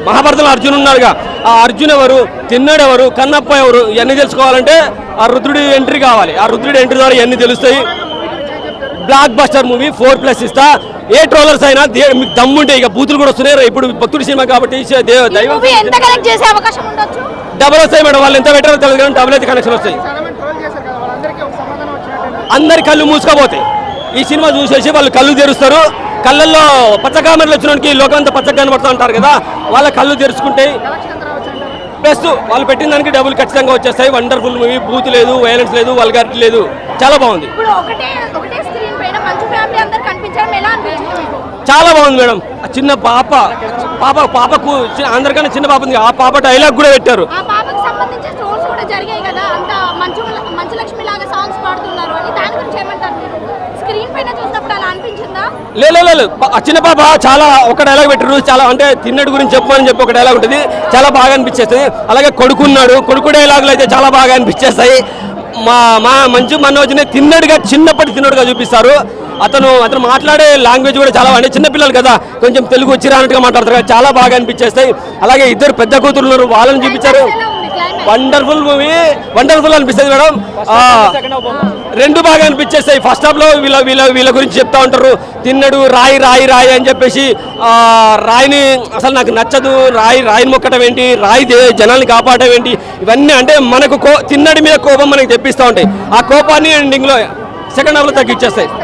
మహాభారతంలో అర్జున్ ఉన్నాడుగా, ఆ అర్జున్ ఎవరు, తిన్నాడు ఎవరు, కన్నప్ప ఎవరు, ఇవన్నీ తెలుసుకోవాలంటే ఆ రుద్రుడి ఎంట్రీ కావాలి. ఆ రుద్రుడి ఎంట్రీ ద్వారా ఇవన్నీ తెలుస్తాయి. బ్లాక్ బస్టర్ మూవీ 4+ ఇస్తా. ఏ ట్రోలర్స్ అయినా మీకు దమ్ముంటే, ఇక బూతులు కూడా వస్తున్నాయి. ఇప్పుడు భక్తుడి సినిమా కాబట్టి డబుల్ వస్తాయి మేడం. వాళ్ళు ఎంత పెట్టారో తెలియదు కానీ డబుల్ అయితే కనెక్షన్ వస్తాయి. అందరి కళ్ళు మూసుకోపోతాయి. ఈ సినిమా చూసేసి వాళ్ళు కళ్ళు తెరుస్తారు. కళ్ళల్లో పచ్చకామెరలు వచ్చినోడికి లోకం అంతా పచ్చగా కనబడుతూ ఉంటారు కదా, వాళ్ళ కళ్ళు తెరుచుకుంటాయి. ప్లస్ వాళ్ళు పెట్టిన దానికి డబ్బులు ఖచ్చితంగా వచ్చేస్తాయి. Wonderful movie. బూత్ లేదు, వైలెన్స్ లేదు, వల్గారిటీ లేదు, చాలా బాగుంది. చాలా బాగుంది మేడం. చిన్న పాపకు అందరికన్నా చిన్న పాప ఉంది, ఆ పాప డైలాగ్ కూడా పెట్టారు. లేదు, ఆ చిన్న పాప చాలా ఒక డైలాగ్ పెట్టారు. చాలా అంటే తిన్నడు గురించి చెప్పమని చెప్పి ఒక డైలాగ్ ఉంటుంది, చాలా బాగా అనిపించేస్తుంది. అలాగే కొడుకు డైలాగులు అయితే చాలా బాగా అనిపించేస్తాయి. మా మంచు మనోజ్ని తిన్నడుగా, చిన్నప్పటి తిన్నడుగా చూపిస్తారు. అతను మాట్లాడే లాంగ్వేజ్ కూడా చాలా అంటే చిన్నపిల్లలు కదా, కొంచెం తెలుగు వచ్చిరానట్టుగా మాట్లాడతారు కదా, చాలా బాగా అనిపించేస్తాయి. అలాగే ఇద్దరు పెద్ద కూతురు ఉన్నారు, వాళ్ళని చూపించారు. వండర్ఫుల్ మూవీ, వండర్ఫుల్ అనిపిస్తుంది మేడం. రెండు బాగా అనిపించేస్తాయి. ఫస్ట్ హాఫ్ లో వీళ్ళ గురించి చెప్తా ఉంటారు. తిన్నడు రాయి అని చెప్పేసి, రాయిని అసలు నాకు నచ్చదు, రాయిని మొక్కటం ఏంటి, రాయి జనాల్ని కాపాడటం ఏంటి, ఇవన్నీ అంటే మనకు తిన్నడి మీద కోపం మనకి తెప్పిస్తూ ఉంటాయి. ఆ కోపాన్ని ఎండింగ్ లో సెకండ్ హాఫ్ లో తగ్గించేస్తాయి.